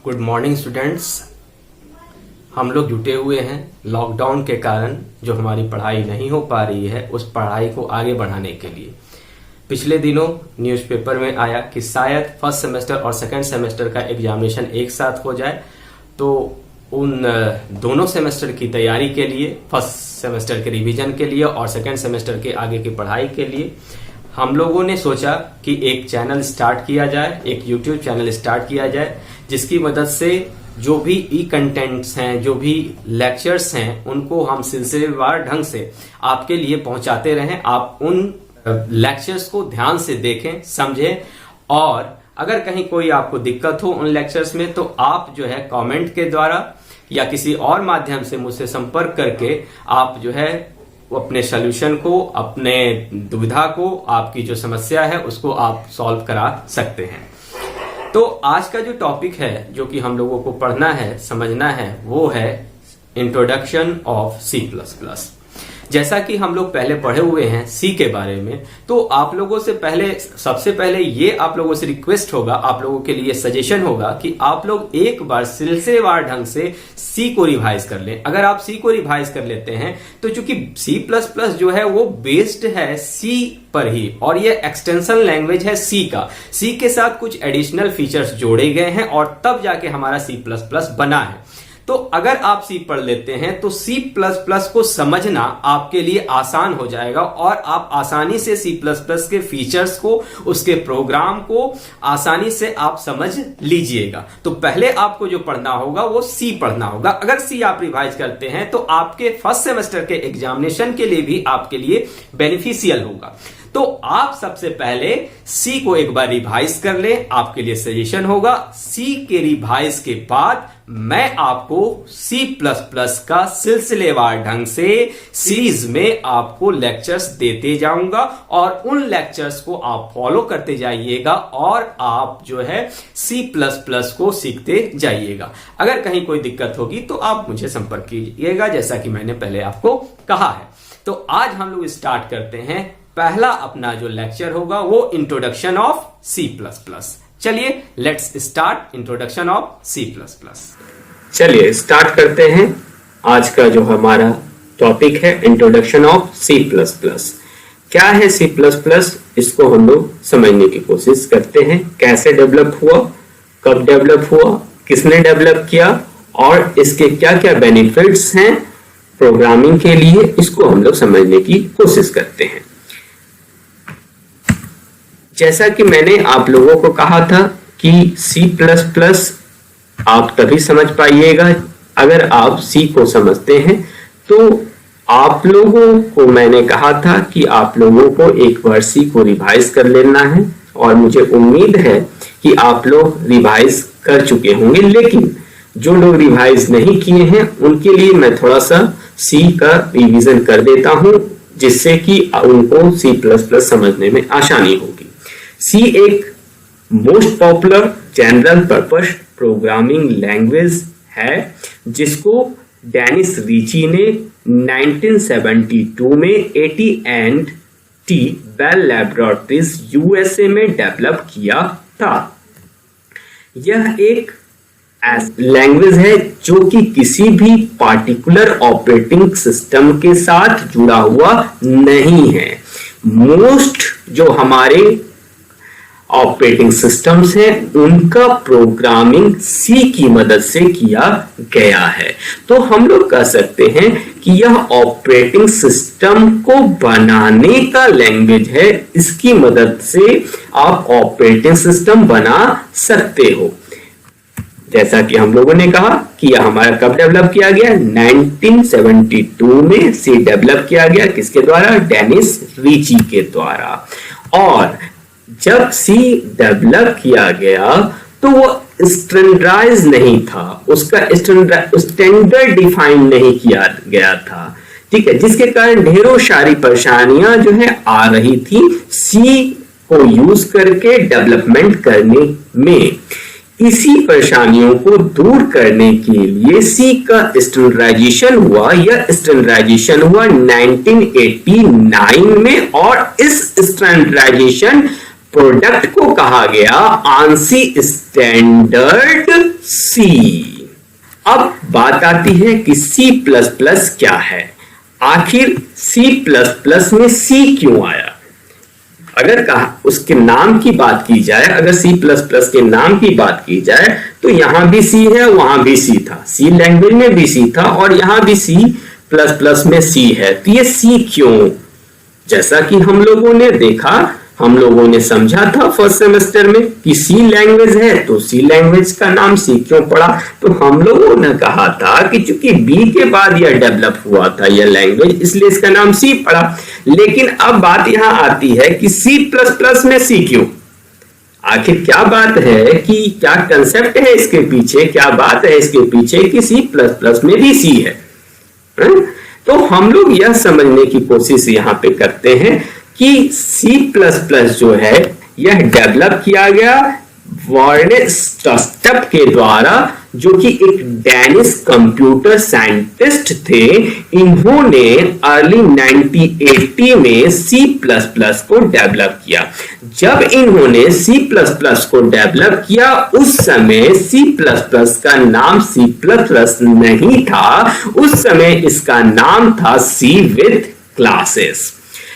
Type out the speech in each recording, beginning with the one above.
Good morning students. हम लोग जुटे हुए हैं लॉकडाउन के कारण जो हमारी पढ़ाई नहीं हो पा रही है उस पढ़ाई को आगे बढ़ाने के लिए। पिछले दिनों न्यूज़पेपर में आया कि शायद फर्स्ट सेमेस्टर और सेकंड सेमेस्टर का एग्जामिनेशन एक साथ हो जाए, तो उन दोनों सेमेस्टर की तैयारी के लिए, फर्स्ट सेमेस्टर के रिवीजन के लिए और सेकंड सेमेस्टर के आगे की पढ़ाई के लिए हम लोगों ने सोचा कि एक चैनल स्टार्ट किया जाए, एक यूट्यूब चैनल स्टार्ट किया जाए, जिसकी मदद से जो भी ई कंटेंट्स हैं, जो भी लेक्चर्स हैं, उनको हम सिलसिलेवार ढंग से आपके लिए पहुंचाते रहें। आप उन लेक्चर्स को ध्यान से देखें, समझें, और अगर कहीं कोई आपको दिक्कत हो उन लेक्चर्स में तो आप जो है कमेंट के द्वारा या किसी और माध्यम से मुझसे संपर्क करके आप जो है अपने सॉल्यूशन को, अपने दुविधा को, आपकी जो समस्या है उसको आप सॉल्व करा सकते हैं। तो आज का जो टॉपिक है जो कि हम लोगों को पढ़ना है, समझना है, वो है इंट्रोडक्शन ऑफ C++। जैसा कि हम लोग पहले पढ़े हुए हैं सी के बारे में, तो आप लोगों से सबसे पहले ये आप लोगों से रिक्वेस्ट होगा, आप लोगों के लिए सजेशन होगा कि आप लोग एक बार सिलसिलेवार ढंग से सी को रिवाइज कर लें। अगर आप सी को रिवाइज कर लेते हैं तो चूंकि C++ जो है वो बेस्ड है सी पर ही, और ये एक्सटेंशन लैंग्वेज है सी का। सी के साथ कुछ एडिशनल फीचर्स जोड़े गए हैं और तब जाके हमारा C++ बना है। तो अगर आप सी पढ़ लेते हैं तो C++ को समझना आपके लिए आसान हो जाएगा और आप आसानी से C++ के फीचर्स को, उसके प्रोग्राम को आसानी से आप समझ लीजिएगा। तो पहले आपको जो पढ़ना होगा वो सी पढ़ना होगा। अगर सी आप रिवाइज करते हैं तो आपके फर्स्ट सेमेस्टर के एग्जामिनेशन के लिए भी आपके लिए बेनिफिशियल होगा। तो आप सबसे पहले सी को एक बार रिवाइज कर लें, आपके लिए सजेशन होगा। सी के रिवाइज के बाद मैं आपको C++ का सिलसिलेवार ढंग से सीरीज में आपको लेक्चर्स देते जाऊंगा और उन लेक्चर्स को आप फॉलो करते जाइएगा और आप जो है C++ को सीखते जाइएगा। अगर कहीं कोई दिक्कत होगी तो आप मुझे संपर्क कीजिएगा, जैसा कि मैंने पहले आपको कहा है। तो आज हम लोग स्टार्ट करते हैं। पहला अपना जो लेक्चर होगा वो इंट्रोडक्शन ऑफ C++। चलिए let's start introduction of C++। चलिए स्टार्ट करते हैं। आज का जो हमारा टॉपिक है इंट्रोडक्शन ऑफ C++। क्या है C++? इसको हम लोग समझने की कोशिश करते हैं। कैसे डेवलप हुआ, कब डेवलप हुआ, किसने डेवलप किया और इसके क्या क्या बेनिफिट्स हैं प्रोग्रामिंग के लिए, इसको हम लोग समझने की कोशिश करते हैं। जैसा कि मैंने आप लोगों को कहा था कि C++ आप तभी समझ पाइएगा अगर आप सी को समझते हैं। तो आप लोगों को मैंने कहा था कि आप लोगों को एक बार सी को रिवाइज कर लेना है और मुझे उम्मीद है कि आप लोग रिवाइज कर चुके होंगे, लेकिन जो लोग रिवाइज नहीं किए हैं उनके लिए मैं थोड़ा सा सी का रिवीजन कर देता हूं, जिससे कि उनको C++ समझने में आसानी होगी। सी एक most popular general purpose programming language है, जिसको डेनिस रिची ने 1972 में AT&T बेल लैबोरेटरीज USA में डेवलप किया था। यह एक लैंग्वेज है जो कि किसी भी पार्टिकुलर ऑपरेटिंग सिस्टम के साथ जुड़ा हुआ नहीं है। मोस्ट जो हमारे ऑपरेटिंग सिस्टम्स हैं उनका प्रोग्रामिंग सी की मदद से किया गया है। तो हम लोग कह सकते हैं कि यह ऑपरेटिंग सिस्टम को बनाने का लैंग्वेज है। इसकी मदद से आप ऑपरेटिंग सिस्टम बना सकते हो। जैसा कि हम लोगों ने कहा कि यह हमारा कब डेवलप किया गया, 1972 में सी डेवलप किया गया। किसके द्वारा? डेनिस रिची के द्वारा। और जब सी डेवलप किया गया तो वो स्टैंडर्डाइज नहीं था, उसका स्टैंडर्ड डिफाइन नहीं किया गया था, ठीक है, जिसके कारण ढेरों सारी परेशानियां जो है आ रही थी सी को यूज करके डेवलपमेंट करने में। इसी परेशानियों को दूर करने के लिए सी का स्टैंडर्डाइजेशन हुआ। यह स्टैंडर्डाइजेशन हुआ 1989 में और इस स्टैंडर्डाइजेशन प्रोडक्ट को कहा गया ANSI स्टैंडर्ड सी। अब बात आती है कि C++ क्या है, आखिर C++ में C क्यों आया। अगर कहा उसके नाम की बात की जाए, अगर C++ के नाम की बात की जाए तो यहां भी C है, वहां भी C था, C लैंग्वेज में भी C था और यहां भी C++ में C है। तो ये C क्यों, जैसा कि हम लोगों ने देखा, हम लोगों ने समझा था फर्स्ट सेमेस्टर में कि C लैंग्वेज है तो C लैंग्वेज का नाम C क्यों पड़ा। तो हम लोगों ने कहा था कि चूंकि B के बाद यह डेवलप हुआ था यह लैंग्वेज, इसलिए इसका नाम C पड़ा। लेकिन अब बात यहां आती है कि C++ में C क्यों, आखिर क्या बात है, कि क्या कंसेप्ट है इसके पीछे, क्या बात है इसके पीछे कि C++ में भी C है। तो हम लोग यह समझने की कोशिश यहां पे करते हैं कि C++ जो है यह डेवलप किया गया वर्ने स्टॉस्टप के द्वारा, जो कि एक डेनिश कंप्यूटर साइंटिस्ट थे। इन्होंने अर्ली 1980 में C++ को डेवलप किया। जब इन्होंने C++ को डेवलप किया उस समय C++ का नाम C++ नहीं था, उस समय इसका नाम था C विथ क्लासेस।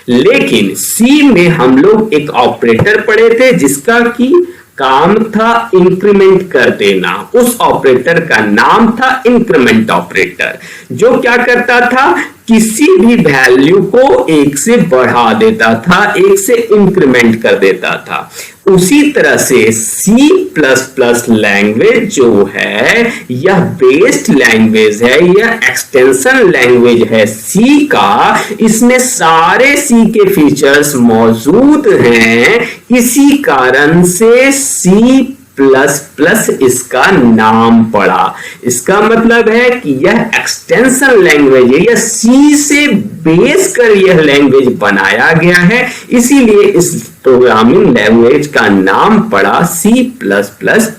लेकिन C में हम लोग एक ऑपरेटर पढ़े थे जिसका की काम था इंक्रीमेंट कर देना। उस ऑपरेटर का नाम था इंक्रीमेंट ऑपरेटर, जो क्या करता था, किसी भी वैल्यू को एक से बढ़ा देता था, एक से इंक्रीमेंट कर देता था। उसी तरह से C++ लैंग्वेज जो है यह बेस्ड लैंग्वेज है, यह एक्सटेंशन लैंग्वेज है C का। इसमें सारे C के फीचर्स मौजूद हैं, इसी कारण से C++ इसका नाम पड़ा। इसका मतलब है कि यह एक्सटेंशन लैंग्वेज है, यह C से बेस कर यह लैंग्वेज बनाया गया है, इसीलिए इस प्रोग्रामिंग लैंग्वेज का नाम पड़ा C++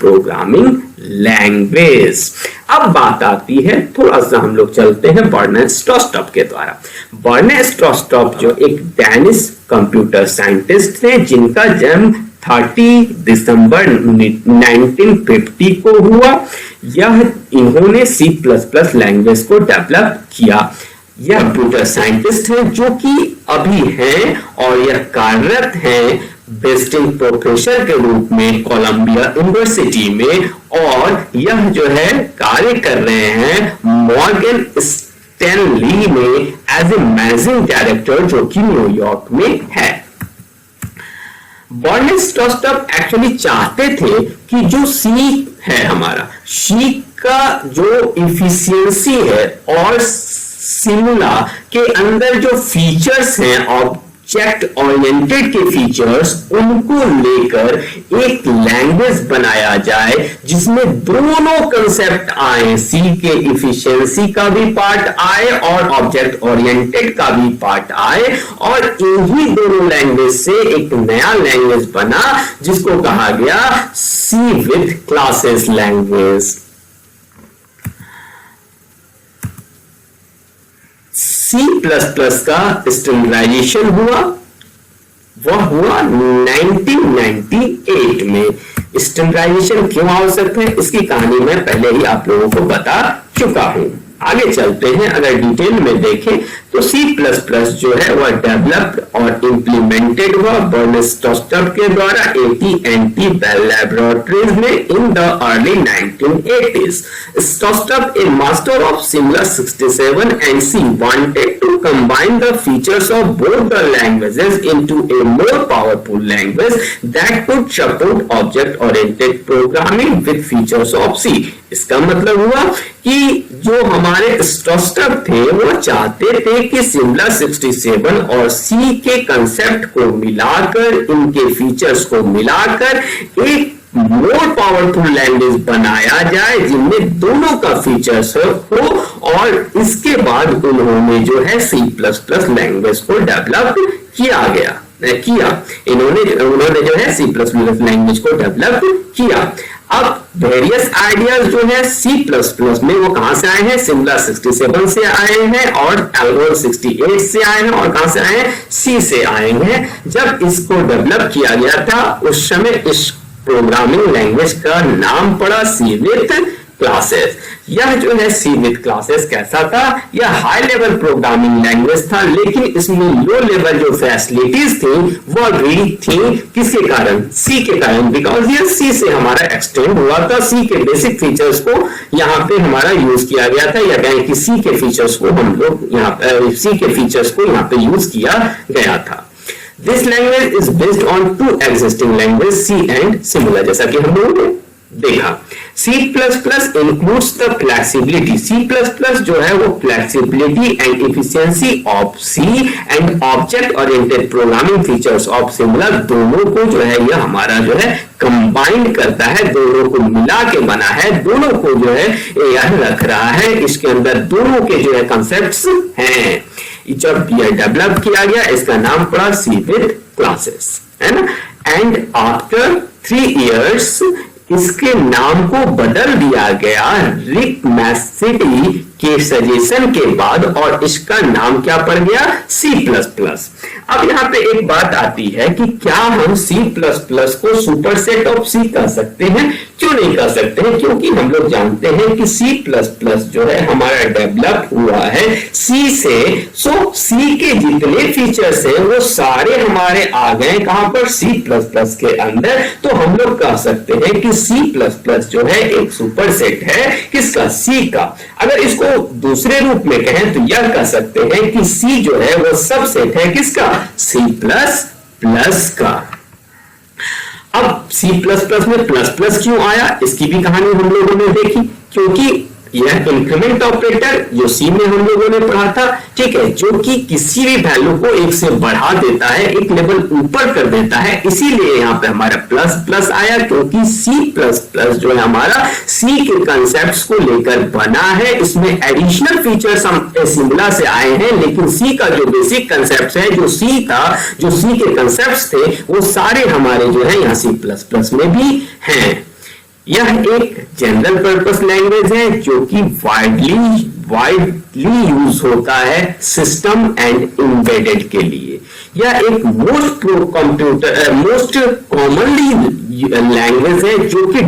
प्रोग्रामिंग लैंग्वेज। अब बात आती है, थोड़ा सा हम लोग चलते हैं बर्ने स्टॉस्टप के द्वारा। बर्ने स्टॉस्टप जो एक डेनिश कंप्यूटर साइंटिस्ट थे जिनका जन्म 30 दिसंबर 1950 को हुआ। इन्होंने C++ लैंग्वेज को डेवलप किया। यह कंप्यूटर साइंटिस्ट है जो कि अभी हैं और यह कार्यरत हैं विजिटिंग प्रोफेसर के रूप में कोलंबिया यूनिवर्सिटी में, और यह जो है कार्य कर रहे हैं मॉर्गन स्टैनली में एज ए मैनेजिंग डायरेक्टर, जो कि न्यूयॉर्क में है। बर्ने स्टॉस्टप एक्चुअली चाहते थे कि जो C है हमारा, C का जो इफिशियंसी है और सिमुला के अंदर जो फीचर्स हैं ऑब्जेक्ट ओरिएंटेड के फीचर्स, उनको लेकर एक लैंग्वेज बनाया जाए जिसमें दोनों कंसेप्ट आए, C के इफिशियंसी का भी पार्ट आए और ऑब्जेक्ट ओरिएंटेड का भी पार्ट आए, और इन्हीं दोनों लैंग्वेज से एक नया लैंग्वेज बना जिसको कहा गया C with classes language. C++ का स्टैंडर्डाइजेशन हुआ, वह हुआ 1998 में। स्टैंडर्डाइजेशन क्यों आवश्यक है इसकी कहानी मैं पहले ही आप लोगों को बता चुका हूं। आगे चलते हैं, अगर डिटेल में देखें तो C++ जो है वह डेवलप्ड और इंप्लीमेंटेड हुआ बर्ने स्टॉस्टप के द्वारा AT&T बेल लैबोरेटरीज में in the early 1980s. Stostap, a master of Simula 67 and C, wanted to combine the features of both the languages into a more powerful language that could support object-oriented programming with features of C. इसका मतलब हुआ कि जो हमारे स्टॉस्टप थे वो चाहते थे कि सिमला 67 और C के कंसेप्ट को मिलाकर, इनके फीचर्स को मिलाकर एक मोर पावरफुल लैंग्वेज बनाया जाए जिनमें दोनों का फीचर्स हो, और इसके बाद उन्होंने जो है C++ लैंग्वेज को डेवलप किया। उन्होंने जो है C++ लैंग्वेज को डेवलप किया। अब वेरियस आइडियाज जो है C++ में वो कहां से आए हैं, सिमला 67 से आए हैं और एल्गोल 68 से आए हैं, और कहां से आए हैं, C से आए हैं। जब इसको डेवलप किया गया था उस समय इस प्रोग्रामिंग लैंग्वेज का नाम पड़ा सी विथ क्लासेस। यह जो है सी विथ क्लासेस कैसा था, यह हाई लेवल प्रोग्रामिंग लैंग्वेज था, लेकिन इसमें लो लेवल जो फैसिलिटीज थी वह भी थी किसके कारण, सी के कारण, बिकॉज ये सी से हमारा एक्सटेंड हुआ था। सी के बेसिक फीचर्स को यहाँ पे हमारा यूज किया गया था, या कहें कि सी के फीचर्स को हम लोग यहाँ सी के फीचर्स को यहाँ पे यूज किया गया था। This language is based on two existing languages, C and similar, जैसा कि हम लोगों ने देखा। C++ includes the flexibility, C++ जो है वो flexibility and efficiency of C and object oriented programming features of similar, दोनों को जो है यह हमारा जो है कंबाइंड करता है, दोनों को मिला के बना है, दोनों को जो है यह रख रहा है, इसके अंदर दोनों के जो है कंसेप्ट्स हैं। जब यह डेवलप किया गया इसका नाम पड़ा सी विथ क्लासेस, है ना। एंड आफ्टर 3 years इसके नाम को बदल दिया गया रिक मैसिटी के सजेशन के बाद, और इसका नाम क्या पड़ गया, C++। अब यहाँ पे एक बात आती है कि क्या हम C++ को सुपरसेट ऑफ C कर सकते हैं? क्यों नहीं कर सकते हैं? क्योंकि हम लोग जानते हैं कि C++ जो है हमारा डेवलप हुआ है C से, सो C के जितने फीचर्स हैं वो सारे हमारे आ गए कहां पर, C++ के अंदर। तो हम लोग कह सकते हैं कि C++ जो है एक सुपरसेट है किसका, C का। अगर इसको दूसरे रूप में कहें तो यह कह सकते हैं कि C जो है वो सबसेट है किसका, C++ का। अब C++ में प्लस प्लस क्यों आया, इसकी भी कहानी हम लोगों ने देखी, क्योंकि यह इंक्रीमेंट ऑपरेटर जो सी में हम लोगों ने पढ़ा था, ठीक है, जो कि किसी भी वैल्यू को एक से बढ़ा देता है, एक लेवल ऊपर कर देता है, इसीलिए यहाँ पे हमारा प्लस प्लस आया, क्योंकि C++ जो है हमारा सी के कंसेप्ट्स को लेकर बना है। इसमें एडिशनल फीचर्स हम सिमिलर से आए हैं, लेकिन सी का जो बेसिक कंसेप्ट है, जो सी था, जो सी के कंसेप्ट्स थे, वो सारे हमारे जो है यहाँ C++ में भी हैं। यह एक जनरल पर्पस लैंग्वेज है जो कि वाइडली यूज होता है सिस्टम एंड एम्बेडेड के लिए। यह एक मोस्ट कॉमनली लैंग्वेज है जो कि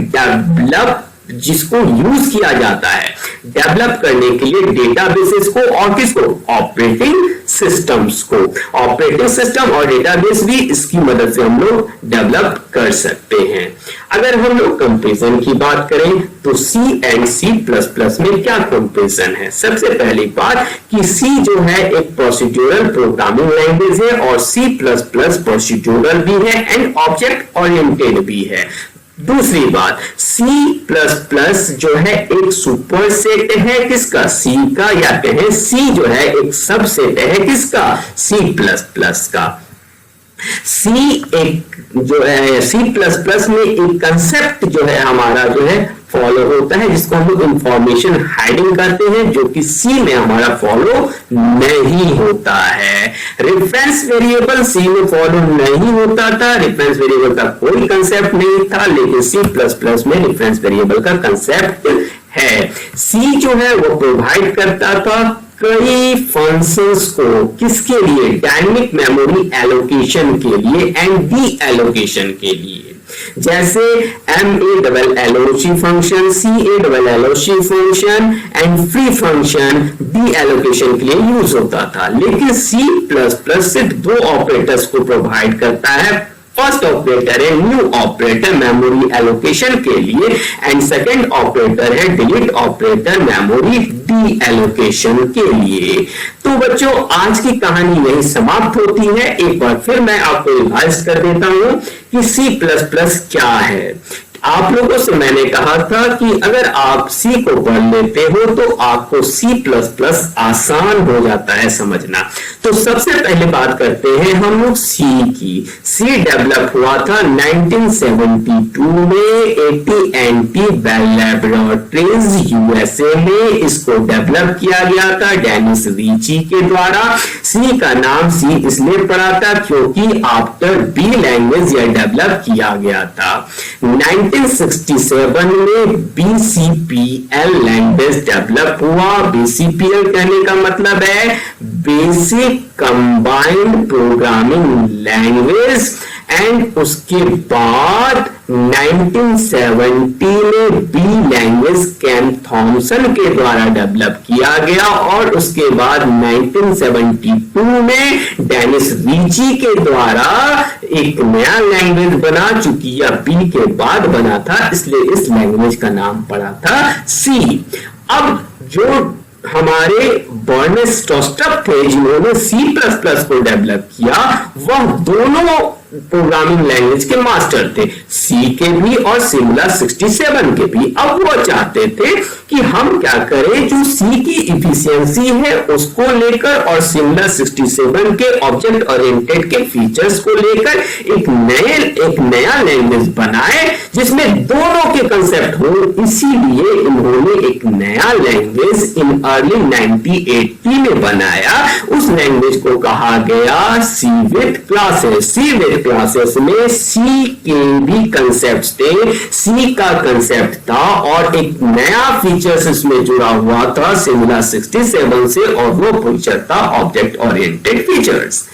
जिसको यूज किया जाता है डेवलप करने के लिए डेटाबेसेस को, और किसको, ऑपरेटिंग सिस्टम्स को। ऑपरेटिंग सिस्टम और डेटाबेस भी इसकी मदद से हम लोग डेवलप कर सकते हैं। अगर हम लोग कंपैरिजन की बात करें तो C एंड C++ में क्या कंपैरिजन है। सबसे पहली बात कि C जो है एक प्रोसीड्यूरल प्रोग्रामिंग लैंग्वेज है, और C++ प्रोसीड्यूरल भी है एंड ऑब्जेक्ट ओरिएंटेड भी है। दूसरी बात, C++ जो है एक सुपरसेट है किसका, C का, या कहें C जो है एक सबसेट है किसका, C++ का। C एक जो है C++ में एक कंसेप्ट जो है हमारा जो है फॉलो होता है, जिसको हम लोग इंफॉर्मेशन हाइडिंग करते हैं, जो कि C में हमारा फॉलो नहीं होता है। रेफरेंस वेरिएबल C में फॉलो नहीं होता था, रेफरेंस वेरिएबल का कोई कंसेप्ट नहीं था, लेकिन C++ में रेफरेंस वेरिएबल का कंसेप्ट है। C जो है वो प्रोवाइड करता था कई फंक्शंस को, किसके लिए, डायनेमिक मेमोरी एलोकेशन के लिए एंड डी एलोकेशन के लिए। जैसे MALLOC function, CALLOC function and free function D allocation के लिए यूज होता था। लेकिन C++ सिर्फ 2 ऑपरेटर्स को प्रोवाइड करता है। फर्स्ट ऑपरेटर है न्यू ऑपरेटर मेमोरी एलोकेशन के लिए, एंड सेकंड ऑपरेटर है delete operator memory D allocation के लिए। तो बच्चों आज की कहानी यही समाप्त होती है। एक बार फिर मैं आपको रिवाइज कर देता हूं कि C++ क्या है। आप लोगों से मैंने कहा था कि अगर आप C को पढ़ लेते हो तो आपको C++ आसान हो जाता है समझना। तो सबसे पहले बात करते हैं हम लोग C की। C डेवलप हुआ था 1972 में AT&T बेल लैबोरेटरीज USA में। इसको डेवलप किया गया था डेनिस रीची के द्वारा। C का नाम C इसलिए पड़ा था क्योंकि आफ्टर B लैंग्वेज यह डेवलप किया गया था। 1967 में BCPL लैंग्वेज डेवलप हुआ। BCPL कहने का मतलब है basic combined programming language, and उसके बाद 1970 में बी लैंग्वेज कैम थॉमसन के द्वारा डेवलप किया गया और उसके बाद 1972 में डेनिस रीची के द्वारा एक नया लैंग्वेज बना, चूंकि यह बी के बाद बना था इसलिए इस लैंग्वेज का नाम पड़ा था सी। अब जो हमारे बर्नेस स्टोस्टप थे जिन्होंने C++ को डेवलप किया, वह दोनों प्रोग्रामिंग लैंग्वेज के मास्टर थे, सी के भी और सिमला 67 के भी। अब वो चाहते थे कि हम क्या करें, जो सी की इफिशियंसी है उसको लेकर और सिमला 67 के ऑब्जेक्ट ओरिएंटेड के फीचर्स को लेकर एक नया लैंग्वेज बनाए जिसमें दोनों के कंसेप्ट हो। इसीलिए इन्होंने एक नया लैंग्वेज इन अर्ली 1980 में बनाया। उस लैंग्वेज को कहा गया C with classes. C with classes में सी के भी कंसेप्ट थे, सी का कंसेप्ट था और एक नया फीचर्स इसमें जुड़ा हुआ था सिमला 67 से और वो फीचर था ऑब्जेक्ट ओरिएंटेड फीचर्स।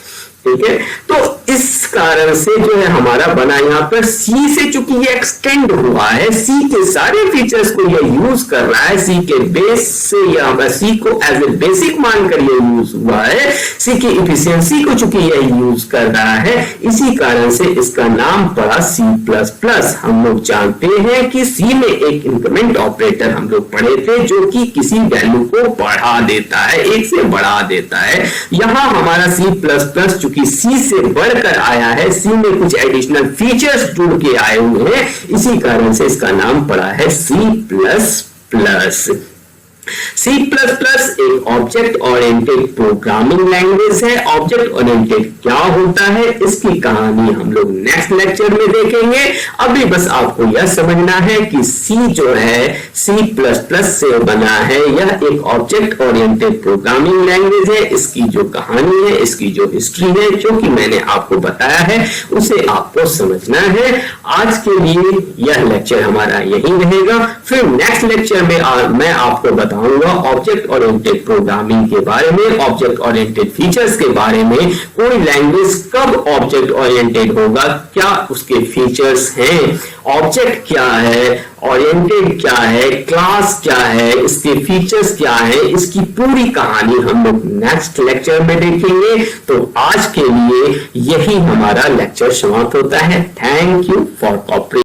ठीक है, तो इस कारण से जो है हमारा बना यहां पर सी से, चूंकि ये एक्सटेंड हुआ है, सी के सारे फीचर्स को ये यूज कर रहा है, सी के बेस से या सी को एज ए बेसिक मानकर ये यूज हुआ है, सी की इफिशियंसी को चूंकि ये यूज कर रहा है, इसी कारण से इसका नाम पड़ा C++। हम लोग जानते हैं कि सी में एक इंक्रीमेंट ऑपरेटर हम लोग पढ़े थे जो कि किसी वैल्यू को बढ़ा देता है, एक से बढ़ा देता है। यहां हमारा C++ चूंकि सी से बढ़कर आया है, सी में कुछ एडिशनल फीचर्स जुड़ के आए हुए हैं, इसी कारण से इसका नाम पड़ा है C++। C++ एक ऑब्जेक्ट ओरिएंटेड प्रोग्रामिंग लैंग्वेज है। ऑब्जेक्ट ओरिएंटेड क्या होता है इसकी कहानी हम लोग नेक्स्ट लेक्चर में देखेंगे। अभी बस आपको यह समझना है कि C जो है C++ से बना है, यह एक ऑब्जेक्ट ओरिएंटेड प्रोग्रामिंग लैंग्वेज है। इसकी जो कहानी है, इसकी जो हिस्ट्री है, जो कि मैंने आपको बताया है, उसे आपको समझना है। आज के लिए यह लेक्चर हमारा यही रहेगा। फिर नेक्स्ट लेक्चर में मैं आपको बताऊंगा ऑब्जेक्ट ओरिएंटेड प्रोग्रामिंग के बारे में, ऑब्जेक्ट ओरिएंटेड फीचर्स के बारे में। कोई लैंग्वेज कब ऑब्जेक्ट ओरिएंटेड होगा, क्या उसके फीचर्स हैं, ऑब्जेक्ट क्या है, ओरिएंटेड क्या है, क्लास क्या है, इसके फीचर्स क्या है, इसकी पूरी कहानी हम लोग नेक्स्ट लेक्चर में देखेंगे। तो आज के लिए यही हमारा लेक्चर समाप्त होता है। Thank you for cooperating.